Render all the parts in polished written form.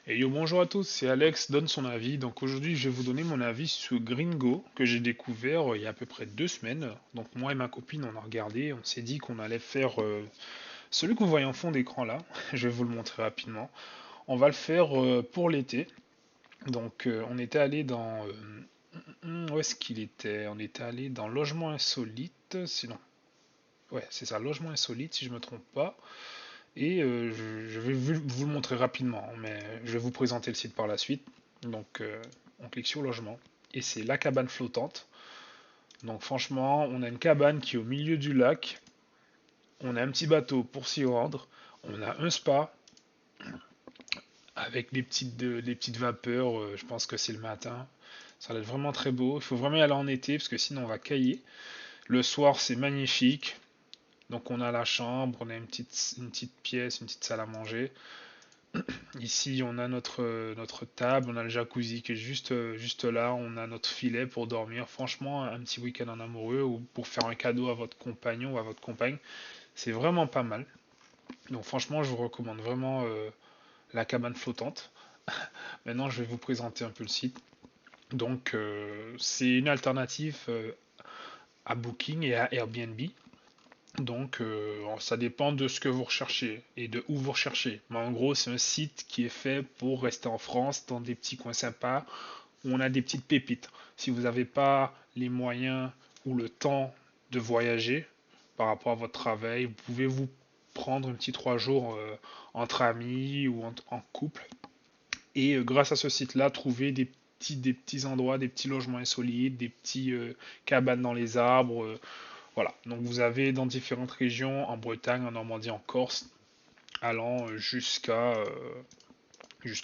Et yo, bonjour à tous, c'est Alex donne son avis. Donc aujourd'hui, je vais vous donner mon avis sur Gringo que j'ai découvert il y a à peu près 2 semaines. Donc moi et ma copine, on a regardé, on s'est dit qu'on allait faire celui que vous voyez en fond d'écran là. Je vais vous le montrer rapidement. On va le faire pour l'été. Donc on était allé dans où est-ce qu'il était? On était allé dans Logement Insolite, sinon. Ouais, c'est ça, Logement Insolite si je me trompe pas. Et je vais vous le montrer rapidement, mais je vais vous présenter le site par la suite. Donc on clique sur logement et c'est la cabane flottante. Donc franchement, on a une cabane qui est au milieu du lac. On a un petit bateau pour s'y rendre. On a un spa avec des petites vapeurs. Je pense que c'est le matin. Ça va être vraiment très beau. Il faut vraiment y aller en été parce que sinon on va cailler. Le soir, c'est magnifique. Donc on a la chambre, on a une petite pièce, une petite salle à manger. Ici, on a notre table, on a le jacuzzi qui est juste là, on a notre filet pour dormir. Franchement, un petit week-end en amoureux ou pour faire un cadeau à votre compagnon ou à votre compagne, c'est vraiment pas mal. Donc franchement, je vous recommande vraiment la cabane flottante. Maintenant, je vais vous présenter un peu le site. Donc, c'est une alternative à Booking et à Airbnb. Donc, ça dépend de ce que vous recherchez et de où vous recherchez. Mais en gros, c'est un site qui est fait pour rester en France, dans des petits coins sympas, où on a des petites pépites. Si vous n'avez pas les moyens ou le temps de voyager par rapport à votre travail, vous pouvez vous prendre un petit 3 jours entre amis ou en couple. Et grâce à ce site-là, trouver des petits endroits, des petits logements insolites, des petits cabanes dans les arbres. Voilà. Donc vous avez dans différentes régions, en Bretagne, en Normandie, en Corse, allant jusqu'à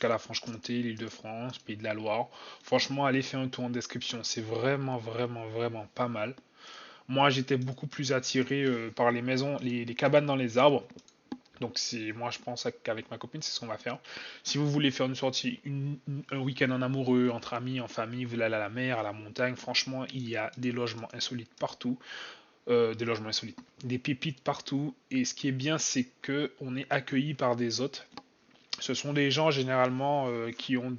la Franche-Comté, l'Île-de-France, Pays de la Loire. Franchement, allez faire un tour en description, c'est vraiment, vraiment, vraiment pas mal. Moi, j'étais beaucoup plus attiré par les maisons, les cabanes dans les arbres. Donc c'est, moi, je pense qu'avec ma copine, c'est ce qu'on va faire. Si vous voulez faire une sortie, un week-end en amoureux, entre amis, en famille, vous voulez aller à la mer, à la montagne, franchement, il y a des logements insolites partout. Des logements insolites, des pépites partout. Et ce qui est bien, c'est que on est accueilli par des hôtes. Ce sont des gens généralement qui ont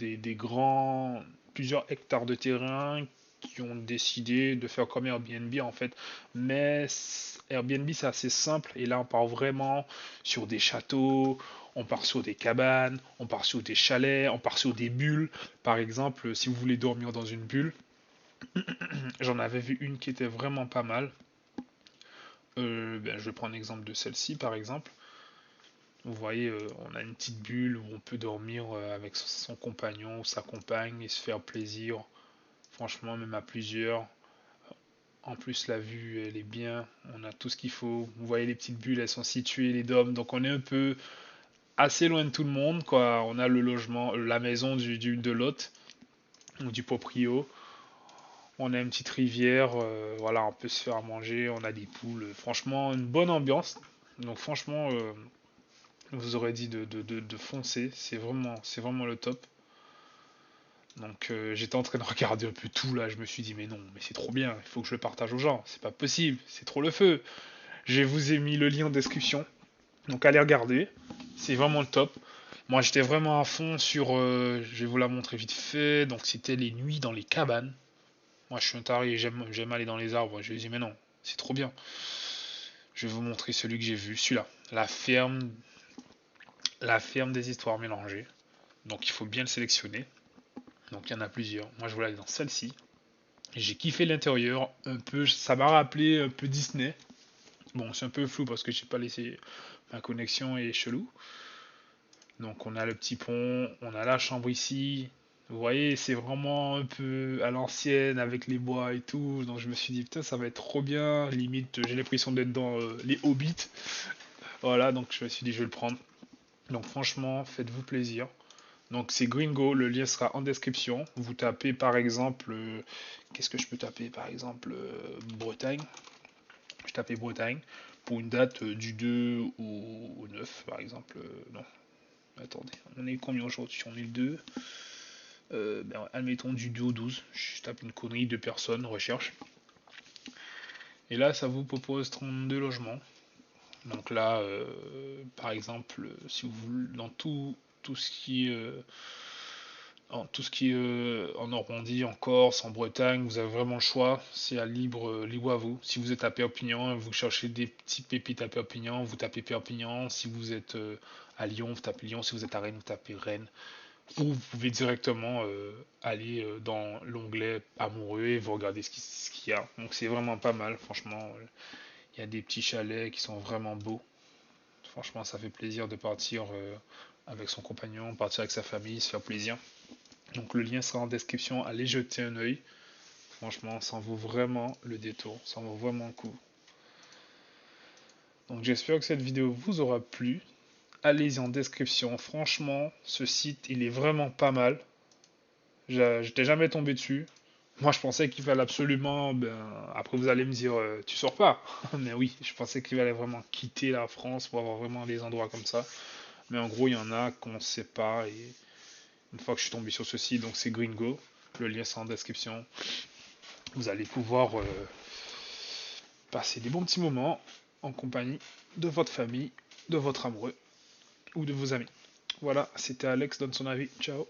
plusieurs hectares de terrain, qui ont décidé de faire comme Airbnb en fait. Mais Airbnb c'est assez simple et là on part vraiment sur des châteaux, on part sur des cabanes, on part sur des chalets, on part sur des bulles. Par exemple, si vous voulez dormir dans une bulle, j'en avais vu une qui était vraiment pas mal. Je vais prendre l'exemple de celle-ci par exemple. Vous voyez, on a une petite bulle où on peut dormir avec son compagnon ou sa compagne et se faire plaisir. Franchement, même à plusieurs. En plus, la vue, elle est bien. On a tout ce qu'il faut. Vous voyez, les petites bulles, elles sont situées, les dômes. Donc, on est un peu assez loin de tout le monde, quoi. On a le logement, la maison de l'hôte ou du proprio. On a une petite rivière. Voilà, on peut se faire à manger. On a des poules. Franchement, une bonne ambiance. Donc, franchement, vous aurez dit de foncer. C'est vraiment le top. Donc j'étais en train de regarder un peu tout là, je me suis dit mais non, mais c'est trop bien, il faut que je le partage aux gens, c'est pas possible, c'est trop le feu. Je vous ai mis le lien en description, donc allez regarder, c'est vraiment le top. Moi j'étais vraiment à fond sur, je vais vous la montrer vite fait, donc c'était les nuits dans les cabanes. Moi je suis un taré, j'aime aller dans les arbres, je me dis mais non, c'est trop bien. Je vais vous montrer celui que j'ai vu, celui-là, la ferme des histoires mélangées. Donc il faut bien le sélectionner. Donc il y en a plusieurs. Moi je voulais aller dans celle-ci. J'ai kiffé l'intérieur, un peu, ça m'a rappelé un peu Disney. Bon, c'est un peu flou parce que j'ai pas laissé ma connexion est chelou. Donc on a le petit pont, on a la chambre ici. Vous voyez, c'est vraiment un peu à l'ancienne avec les bois et tout. Donc je me suis dit putain, ça va être trop bien. Limite, j'ai l'impression d'être dans les Hobbits. Voilà, donc je me suis dit je vais le prendre. Donc franchement, faites-vous plaisir. Donc c'est Gringo, le lien sera en description. Vous tapez par exemple, qu'est-ce que je peux taper par exemple Bretagne. Je tapais Bretagne pour une date du 2 au 9 par exemple. Non, attendez, on est combien aujourd'hui? On est le 2. Admettons du 2 au 12. Je tape une connerie de personnes, recherche. Et là, ça vous propose 32 logements. Donc là, par exemple, si vous dans tout. tout ce qui est en Normandie, en Corse, en Bretagne, vous avez vraiment le choix. C'est à libre à vous. Si vous êtes à Perpignan, vous cherchez des petites pépites à Perpignan, vous tapez Perpignan. Si vous êtes à Lyon, vous tapez Lyon. Si vous êtes à Rennes, vous tapez Rennes. Ou vous pouvez directement aller dans l'onglet amoureux et vous regardez ce qu'il y a. Donc c'est vraiment pas mal, franchement. Il y a des petits chalets qui sont vraiment beaux. Franchement, ça fait plaisir de partir avec son compagnon, partir avec sa famille, se faire plaisir. Donc le lien sera en description, allez jeter un œil. Franchement, ça en vaut vraiment le détour, ça en vaut vraiment le coup. Donc j'espère que cette vidéo vous aura plu. Allez-y en description, franchement, ce site il est vraiment pas mal. J'étais jamais tombé dessus. Moi je pensais qu'il fallait absolument, après vous allez me dire, tu sors pas. Mais oui, je pensais qu'il fallait vraiment quitter la France pour avoir vraiment des endroits comme ça. Mais en gros, il y en a qu'on ne sait pas. Et une fois que je suis tombé sur ce site, donc c'est Gringo. Le lien sera en description. Vous allez pouvoir passer des bons petits moments en compagnie de votre famille, de votre amoureux ou de vos amis. Voilà, c'était Alex, donne son avis. Ciao.